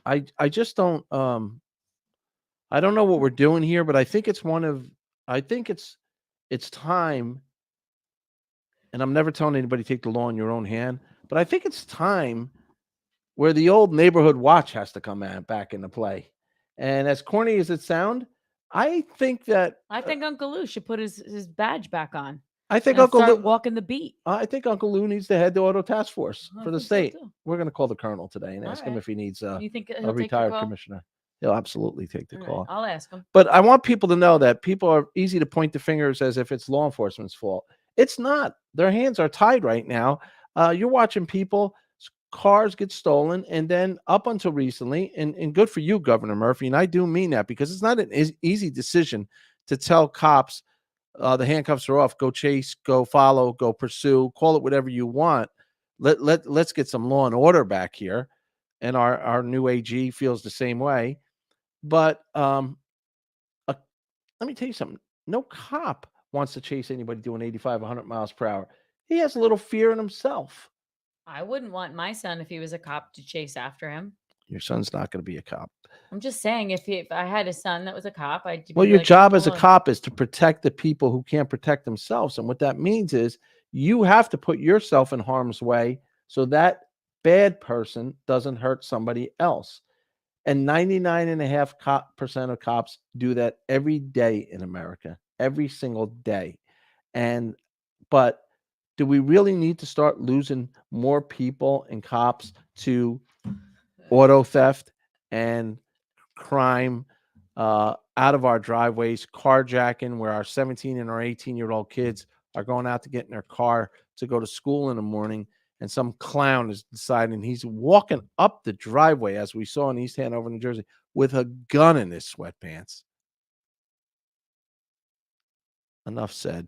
I just don't I don't know what we're doing here, but I think it's it's time, and I'm never telling anybody to take the law in your own hand, but I think it's time where the old neighborhood watch has to come back into play. And as corny as it sounds, I think Uncle Lou should put his badge back on. I think and Uncle start Lou walking the beat. I think Uncle Lou needs to head to Auto Task Force I for the think so, state. too. We're going to call the colonel today and All ask him right. if he needs You think he'll a take the retired call? commissioner. He'll absolutely take the All call. right, I'll ask him. But I want people to know that people are easy to point the fingers as if it's law enforcement's fault. It's not. Their hands are tied right now. You're watching people, cars get stolen, and then up until recently, and good for you, Governor Murphy, and I do mean that, because it's not an easy decision to tell cops the handcuffs are off, go chase, go follow, go pursue, call it whatever you want. Let's get some law and order back here. And our new AG feels the same way. But let me tell you something. No cop wants to chase anybody doing 85, 100 miles per hour. He has a little fear in himself. I wouldn't want my son, if he was a cop, to chase after him. Your son's not going to be a cop. I'm just saying, if I had a son that was a cop, I'd be Well, your like, job as a "Oh, cop is to protect the people who can't protect themselves. And what that means is you have to put yourself in harm's way so that bad person doesn't hurt somebody else. And 99.5% of cops do that every day in America, every single day. But do we really need to start losing more people and cops to auto theft and crime out of our driveways, carjacking, where our 17 and our 18-year-old kids are going out to get in their car to go to school in the morning, and some clown is deciding he's walking up the driveway, as we saw in East Hanover, New Jersey, with a gun in his sweatpants. Enough said.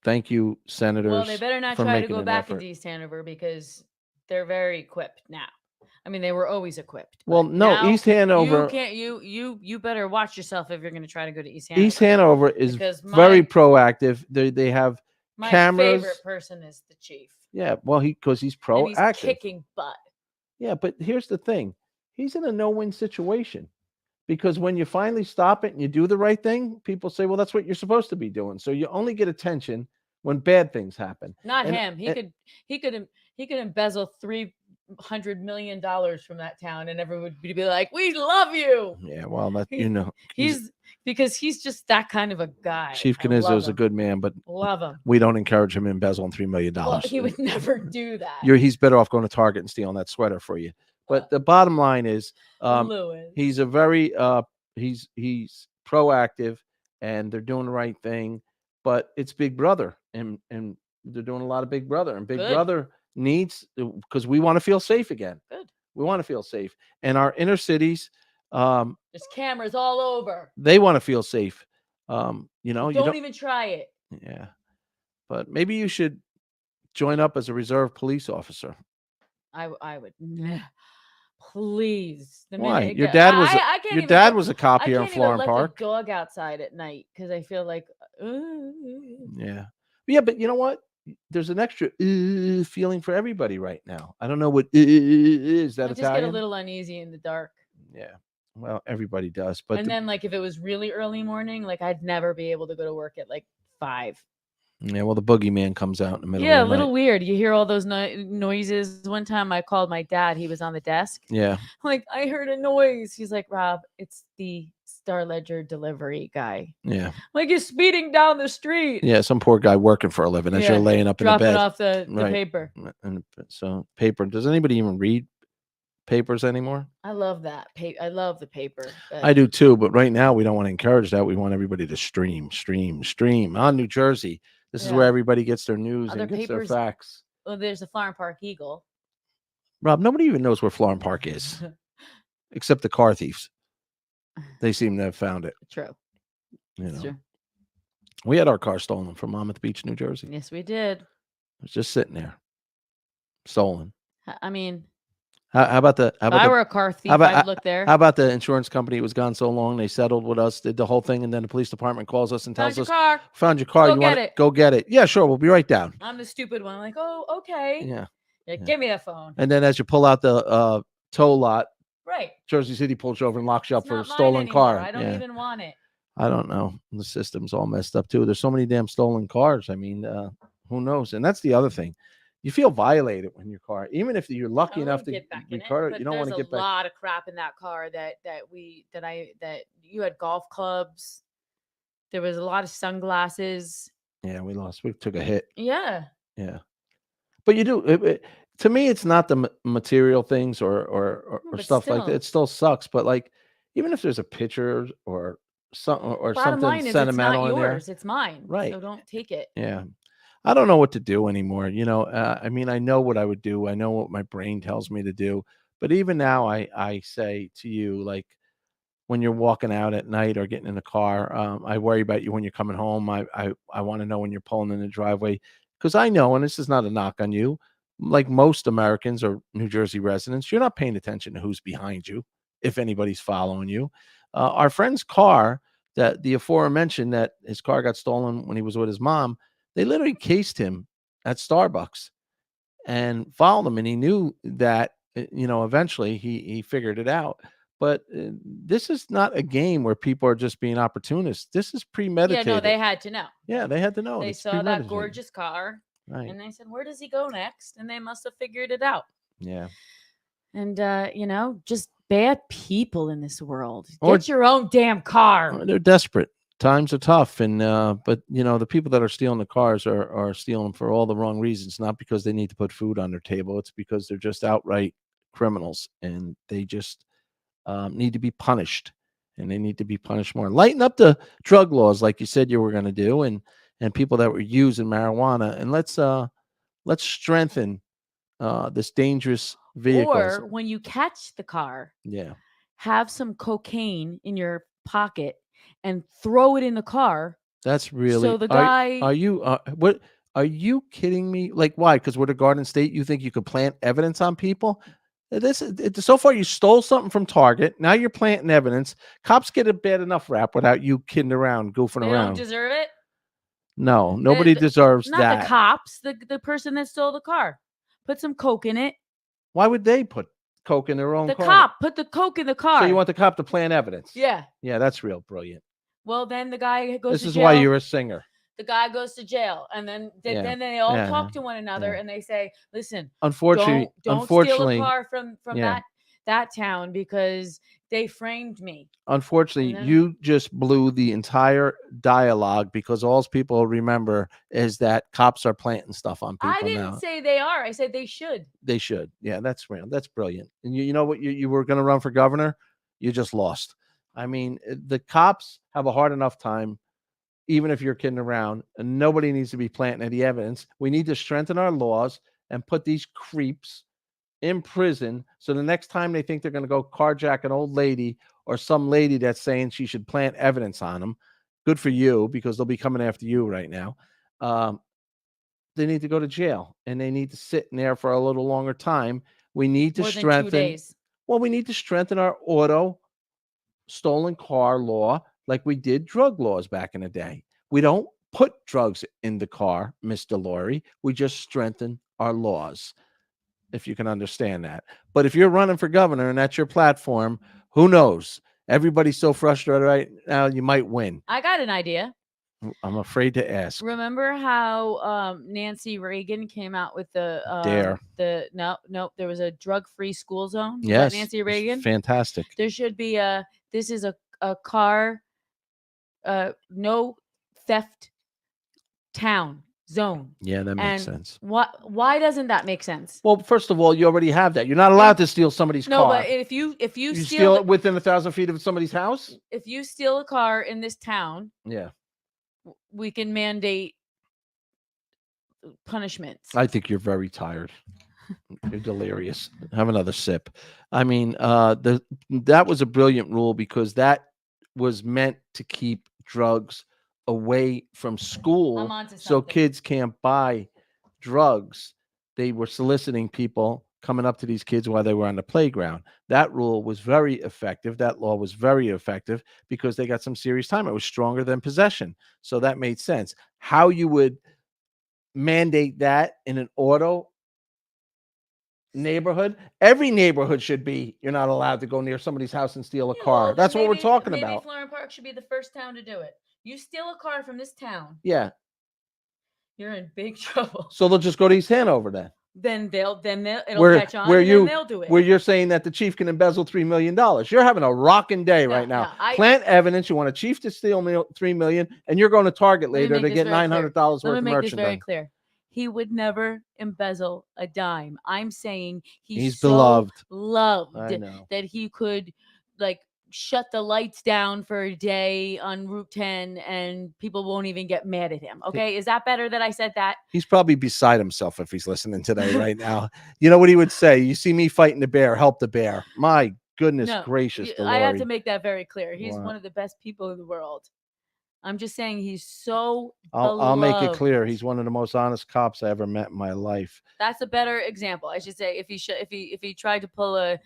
Thank you, senators. well, they better not for try to making go an back effort. into East Hanover, because they're very equipped now. I mean, they were always equipped. Well, but no, now East Hanover. You can't. You better watch yourself if you're going to try to go to East Hanover. East Hanover is Because very proactive. They have my cameras. favorite person is the chief. Yeah, well, because he's And proactive. he's kicking butt. Yeah, but here's the thing. He's in a no-win situation, because when you finally stop it and you do the right thing, people say, well, that's what you're supposed to be doing. So you only get attention when bad things happen. Not And- him. He could embezzle $300 million from that town, and everyone would be like, "We love you." Yeah, well, that Because he's just that kind of a guy. Chief I love Canizzo is a him. good man, but Love him. we don't encourage him embezzling $3 million. Well, he would never do that. He's better off going to Target and stealing that sweater for you. But the bottom line is, Lewis. he's a very he's proactive, and they're doing the right thing. But it's Big Brother, and they're doing a lot of Big Brother, and Big Good. Brother needs, because we want to feel safe again. Good. We want to feel safe, and our inner cities, There's cameras all over. they want to feel safe. You Don't even try it. Yeah, but maybe you should join up as a reserve police officer. I would. Please. The Why? minute it Your go- dad was I can't your even dad go- was a cop I here in can't even Florham let Park. the dog outside at night, because I feel like. Yeah, but you know what? There's an extra feeling for everybody right now. I don't know what is that I just Italian? get a little uneasy in the dark. Yeah, well, everybody does. But And then, like, if it was really early morning, like, I'd never be able to go to work at like 5. yeah, well, the boogeyman comes out in the middle. Yeah, a of the little night. weird. You hear all those noises. One time I called my dad. He was on the desk. Yeah, Like, I heard a noise. He's like, Rob, it's the Star Ledger delivery guy. yeah, Like, he's speeding down the street. yeah. Some poor guy working for a living as Yeah, you're laying up in the dropping bed. off the Right. paper. And so paper. Does anybody even read papers anymore? I love that. I love the paper. I do too, but right now we don't want to encourage that. We want everybody to stream on New Jersey. This is where Yeah. everybody gets their news Other and gets papers- their facts. Well, there's the Florham Park Eagle. Rob, nobody even knows where Florham Park is, except the car thieves. They seem to have found it. True. You It's know, true. we had our car stolen from Monmouth Beach, New Jersey. Yes, we did. was just sitting there, stolen. I mean, How about the? How if about I the? were a car thief, How about, I'd look there. How about the insurance company? It was gone so long. They settled with us, did the whole thing, and then the police department calls us and tells Found your us, car. "Found your car. Go You get want it." Go get it. Yeah, sure. We'll be right down." I'm the stupid one. I'm like, oh, okay. Yeah. Give me that phone. And then as you pull out the tow lot, Right. Jersey City pulls you over and locks you up It's for a not mine stolen anymore. car. I don't even want it. I don't know. The system's all messed up too. There's so many damn stolen cars. I mean, who knows? And that's the other thing. You feel violated when your car, even if you're lucky enough to get back in record it, it, you don't want to get There's a back. lot of crap in that car that you had golf clubs. There was a lot of sunglasses. Yeah, we lost. We took a hit. Yeah. Yeah. But you do. To me, it's not the material things or but stuff like that. still. It still sucks. But like, even if there's a picture or something or Bottom something line is, sentimental it's not in there, yours. It's mine. Right. So don't take it. yeah. I don't know what to do anymore. I mean, I know what I would do. I know what my brain tells me to do. But even now, I say to you, like, when you're walking out at night or getting in the car, I worry about you when you're coming home. I want to know when you're pulling in the driveway, because I know, and this is not a knock on you, like most Americans or New Jersey residents, you're not paying attention to who's behind you, if anybody's following you. Our friend's car, that the aforementioned, that his car got stolen when he was with his mom, they literally cased him at Starbucks and followed him, and he knew that. Eventually he figured it out. But this is not a game where people are just being opportunists. This is premeditated. Yeah, no, they had to know. Yeah, they had to know. They It's saw that premeditated. gorgeous car, Right. and they said, "Where does he go next?" And they must have figured it out. Yeah. And just bad people in this world. Or- Get your own damn car. They're desperate. Times are tough, and but the people that are stealing the cars are stealing them for all the wrong reasons, not because they need to put food on their table. It's because they're just outright criminals, and they just need to be punished, and they need to be punished more. Lighten up the drug laws, like you said you were going to do, and people that were using marijuana, and let's strengthen this dangerous vehicles. Or when you catch the car, Yeah, have some cocaine in your pocket and throw it in the car. that's really. So the guy. Are you what? Are you kidding me? Like, why? Because we're the Garden State. You think you could plant evidence on people? So far you stole something from Target. Now you're planting evidence. Cops get a bad enough rap without you kidding around, goofing They around. don't deserve it. No, nobody deserves Not that. the cops. The person that stole the car. Put some coke in it. Why would they put coke in their own The car? cop put the coke in the car. So you want the cop to plant evidence? Yeah. Yeah, that's real brilliant. Well, then the guy goes This to is jail. why you're a singer. The guy goes to jail, and then Yeah. then they all Yeah. talk to one another, Yeah. and they say, "Listen, Unfortunately, don't unfortunately, steal a car from yeah. that town because they framed me." Unfortunately, And then- you just blew the entire dialogue, because all people remember is that cops are planting stuff on people I didn't now. say they are. I said they should. They should. Yeah, that's real. That's brilliant. And you know what? You were going to run for governor. You just lost. I mean, the cops have a hard enough time, even if you're kidding around, and nobody needs to be planting any evidence. We need to strengthen our laws and put these creeps in prison. So the next time they think they're going to go carjack an old lady or some lady that's saying she should plant evidence on them, good for you, because they'll be coming after you right now. They need to go to jail, and they need to sit in there for a little longer time. We need to More than 2 strengthen. days. Well, we need to strengthen our auto stolen car law like we did drug laws back in the day. We don't put drugs in the car, Miss DiLauri. We just strengthen our laws, if you can understand that. But if you're running for governor and that's your platform, who knows? Everybody's so frustrated right now, you might win. I got an idea. I'm afraid to ask. Remember how Nancy Reagan came out with the Dare. No, there was a drug-free school zone. Was that Yes. Nancy it's Reagan. Fantastic. There should be this is a car no theft town zone. Yeah, that makes And sense. why doesn't that make sense? Well, first of all, you already have that. You're not allowed to steal somebody's No, car. but if you you steal steal it within 1,000 feet of somebody's house? if you steal a car in this town, Yeah. we can mandate punishments. I think you're very tired. You're delirious. Have another sip. I mean, that was a brilliant rule, because that was meant to keep drugs away from school, I'm onto so something. kids can't buy drugs, they were soliciting people coming up to these kids while they were on the playground. That rule was very effective. That law was very effective because they got some serious time. It was stronger than possession. So that made sense. How you would mandate that in an auto neighborhood, every neighborhood should be, you're not allowed to go near somebody's house and steal a Yeah, car. well, That's what we're maybe- talking maybe about. Florham Park should be the first town to do it. You steal a car from this town, Yeah. you're in big trouble. So they'll just go to East Hanover then. Then it'll Where- catch on, where and you- then they'll do it. Where you're saying that the chief can embezzle $3 million. You're having a rocking day No, right now. no, I- Plant evidence. You want a chief to steal $3 million, and you're going to Target Let me later make to this get very clear. $900 Let worth me of make this very merchandise. clear. He would never embezzle a dime. I'm saying He's so beloved. loved I know. that he could like shut the lights down for a day on Route 10 and people won't even get mad at him. Okay. Is that better that I said that? He's probably beside himself if he's listening today right now. You know what he would say? You see me fighting the bear, help the bear. My goodness No, gracious, I have to DiLauri. make that very clear. He's Wow. one of the best people in the world. I'm just saying he's so I'll make it clear. beloved. He's one of the most honest cops I ever met in my life. That's a better example. I should say if he tried to pull a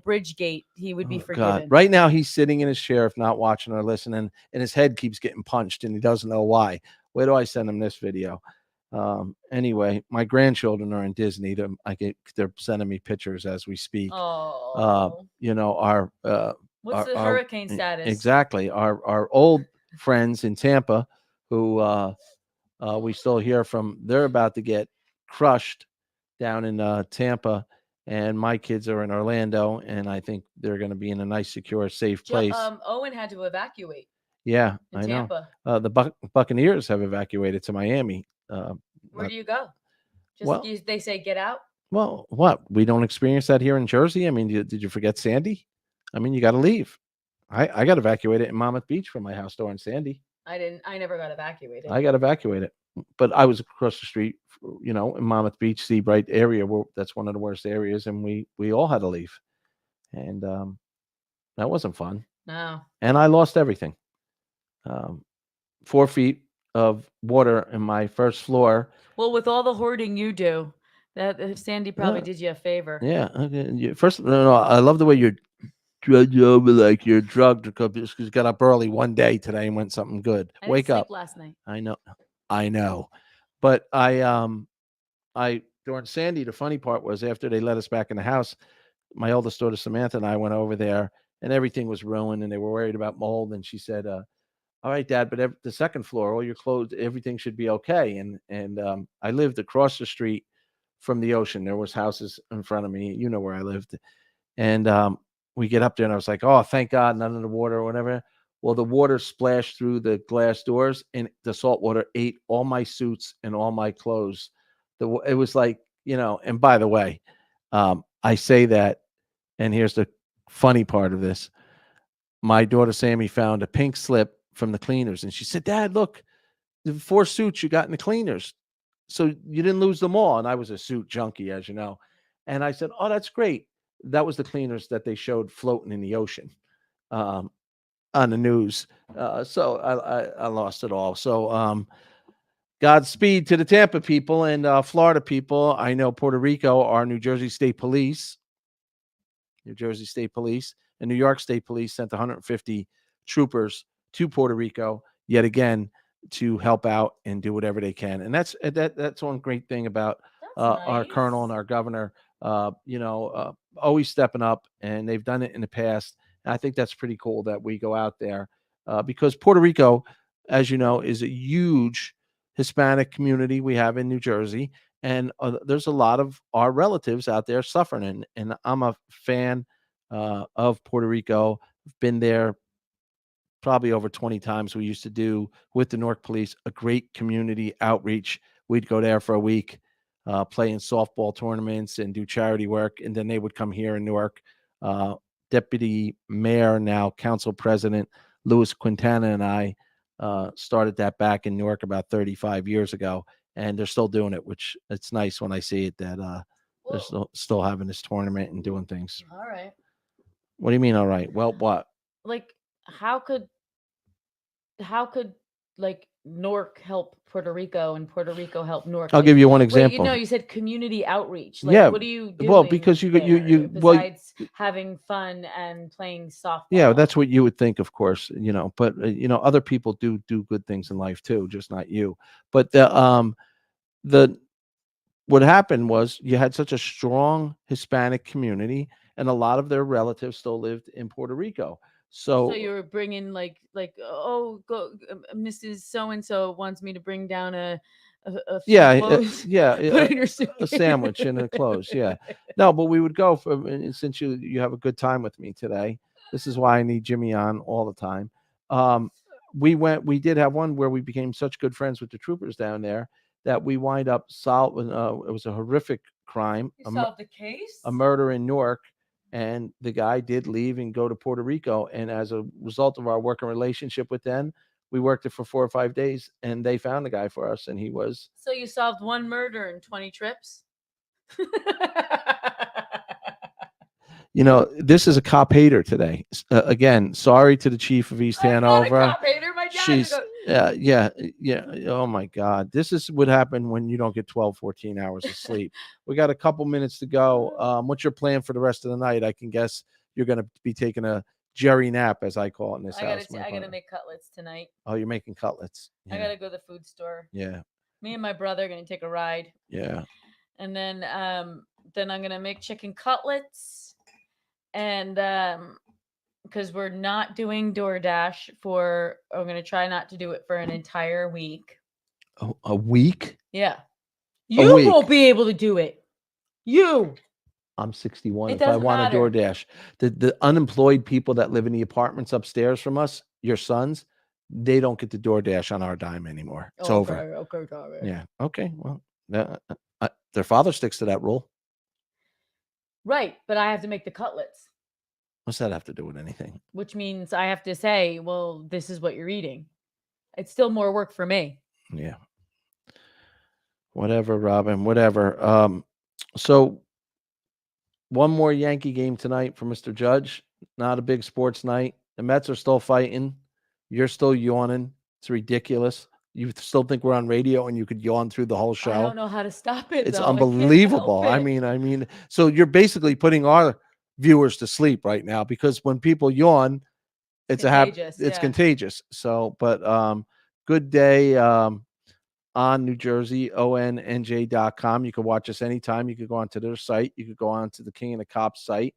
bridge gate, he would be Oh, forgiven. God. Right now, he's sitting in his chair, if not watching or listening, and his head keeps getting punched, and he doesn't know why. Where do I send him this video? Anyway, my grandchildren are in Disney. They're sending me pictures as we speak. Oh, You know, our what's the our- hurricane status? exactly our old friends in Tampa, who we still hear from. They're about to get crushed down in Tampa. And my kids are in Orlando, and I think they're going to be in a nice, secure, safe place. Owen had to evacuate Yeah, in I know. Tampa. The Buccaneers have evacuated to Miami. Where do you go? Just well- they say get out. Well, what? We don't experience that here in Jersey. I mean, did you forget Sandy? I mean, you got to leave. I got evacuated in Monmouth Beach from my house door in Sandy. I never got evacuated. I got evacuated, but I was across the street, you know, in Monmouth Beach, Seabright area. Where that's one of the worst areas, and we all had to leave, and that wasn't fun. No. And I lost everything. 4 feet of water in my first floor. Well, with all the hoarding you do, that Sandy probably Yeah. did you a favor. Yeah. Okay. First, no, I love the way you're drugged over like you're drugged because you got up early one day today and went something good. I didn't Wake sleep up. last night. I know. But I during Sandy, the funny part was after they let us back in the house, my oldest daughter Samantha and I went over there, and everything was ruined, and they were worried about mold. And she said, "All right, Dad, but the second floor, all your clothes, everything should be okay." And I lived across the street from the ocean. There was houses in front of me. You know where I lived, and we get up there, and I was like, "Oh, thank God, none of the water or whatever." Well, the water splashed through the glass doors, and the salt water ate all my suits and all my clothes. It was like, you know. And by the way, I say that, and here's the funny part of this. My daughter Sammy found a pink slip from the cleaners, and she said, "Dad, look, the 4 suits you got in the cleaners. So you didn't lose them all." And I was a suit junkie, as you know. And I said, "Oh, that's great." That was the cleaners that they showed floating in the ocean on the news. So I lost it all. So Godspeed to the Tampa people and Florida people. I know Puerto Rico, our New Jersey State Police, and New York State Police sent 150 troopers to Puerto Rico yet again to help out and do whatever they can. And that's one great thing about our That's colonel and nice. our governor, always stepping up, and they've done it in the past. And I think that's pretty cool that we go out there because Puerto Rico, as you know, is a huge Hispanic community we have in New Jersey. And there's a lot of our relatives out there suffering. And I'm a fan of Puerto Rico. I've been there probably over 20 times. We used to do with the Newark Police a great community outreach. We'd go there for a week, play in softball tournaments and do charity work. And then they would come here in Newark. Deputy Mayor, now Council President Louis Quintana, and I started that back in Newark about 35 years ago. And they're still doing it, which it's nice when I see it that they're still having this tournament and doing things. All right. What do you mean? All right. Well, what? Like how could like Newark help Puerto Rico and Puerto Rico help Newark? I'll Like, give you one wait, example. you said community outreach. Like, Yeah, what do you do? well, because you besides having fun and playing softball. Yeah, that's what you would think, of course, but other people do good things in life too, just not you. But the what happened was you had such a strong Hispanic community, and a lot of their relatives still lived in Puerto Rico. So you were bringing like oh, go Mrs. So and so wants me to bring down a yeah, clothes. Put it in your suitcase. a sandwich and a clothes. Yeah, no, but we would go since you have a good time with me today. This is why I need Jimmy on all the time. We did have one where we became such good friends with the troopers down there that we wind up solving. It was a horrific crime. You solved the case? A murder in Newark. And the guy did leave and go to Puerto Rico. And as a result of our working relationship with them, we worked it for 4 or 5 days, and they found the guy for us. And he was. So you solved one murder in 20 trips? This is a cop hater today. Again, sorry to the chief of East Hanover. I'm not a cop hater. My dad yeah. Oh my God. This is what happened when you don't get 12, 14 hours of sleep. We got a couple minutes to go. What's your plan for the rest of the night? I can guess you're going to be taking a Jerry nap, as I call it in this house. I got to make cutlets tonight. Oh, you're making cutlets. Yeah. I got to go to the food store. Yeah. Me and my brother are going to take a ride. Yeah. And then I'm going to make chicken cutlets. And because we're not doing DoorDash I'm going to try not to do it for an entire week. Oh, a week? Yeah. You won't be able to do it. I'm 61. If I want a DoorDash, the unemployed people that live in the apartments upstairs from us, your sons, they don't get the DoorDash on our dime anymore. It's over. Okay. Yeah. Okay. Well, their father sticks to that rule. Right. But I have to make the cutlets. What's that have to do with anything? Which means I have to say, well, this is what you're eating. It's still more work for me. Yeah. Whatever, Robin, whatever. So one more Yankee game tonight for Mr. Judge. Not a big sports night. The Mets are still fighting. You're still yawning. It's ridiculous. You still think we're on radio and you could yawn through the whole show? I don't know how to stop it. It's unbelievable. I mean, so you're basically putting our viewers to sleep right now, because when people yawn, it's contagious. So, but good day on New Jersey, ONNJ.com. You can watch us anytime. You could go onto their site. You could go on to the King and the Cops site.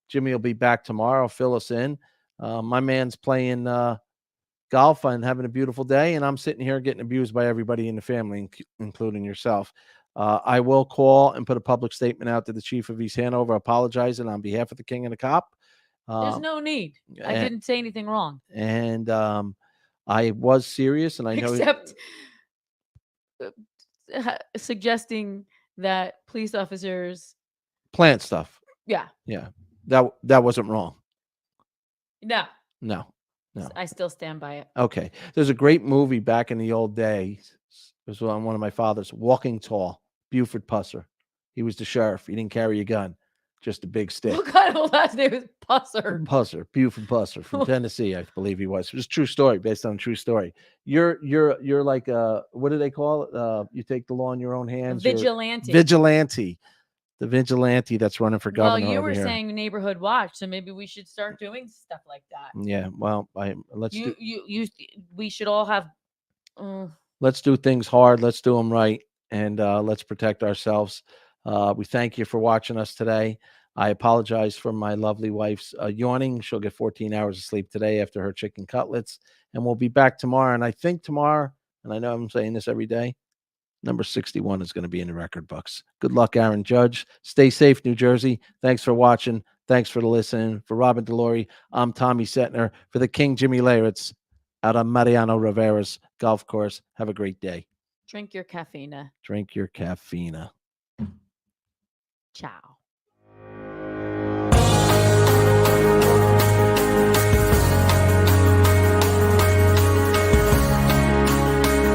Jimmy will be back tomorrow. Fill us in. My man's playing golf and having a beautiful day, and I'm sitting here getting abused by everybody in the family, including yourself. I will call and put a public statement out to the chief of East Hanover apologizing on behalf of the King and the Cop. There's no need. I didn't say anything wrong. And I was serious, and I know except suggesting that police officers plant stuff. Yeah. That wasn't wrong. No. I still stand by it. Okay. There's a great movie back in the old days. It was on one of my father's, Walking Tall, Buford Pusser. He was the sheriff. He didn't carry a gun, just a big stick. What kind of last name is Pusser? Buford Pusser from Tennessee, I believe he was. It was a true story, based on a true story. You're like what do they call it? You take the law in your own hands. Vigilante. The vigilante that's running for governor. Well, you were saying neighborhood watch, so maybe we should start doing stuff like that. Yeah, well, we should all have. Let's do things hard. Let's do them right, and let's protect ourselves. We thank you for watching us today. I apologize for my lovely wife's yawning. She'll get 14 hours of sleep today after her chicken cutlets, and we'll be back tomorrow. And I think tomorrow, and I know I'm saying this every day, number 61 is going to be in the record books. Good luck, Aaron Judge. Stay safe, New Jersey. Thanks for watching. Thanks for listening. For Robin DiLauri, I'm Tommy Cetnar. For the King, Jimmy Leyritz, out on Mariano Rivera's golf course. Have a great day. Drink your caffeine. Drink your caffeine. Ciao.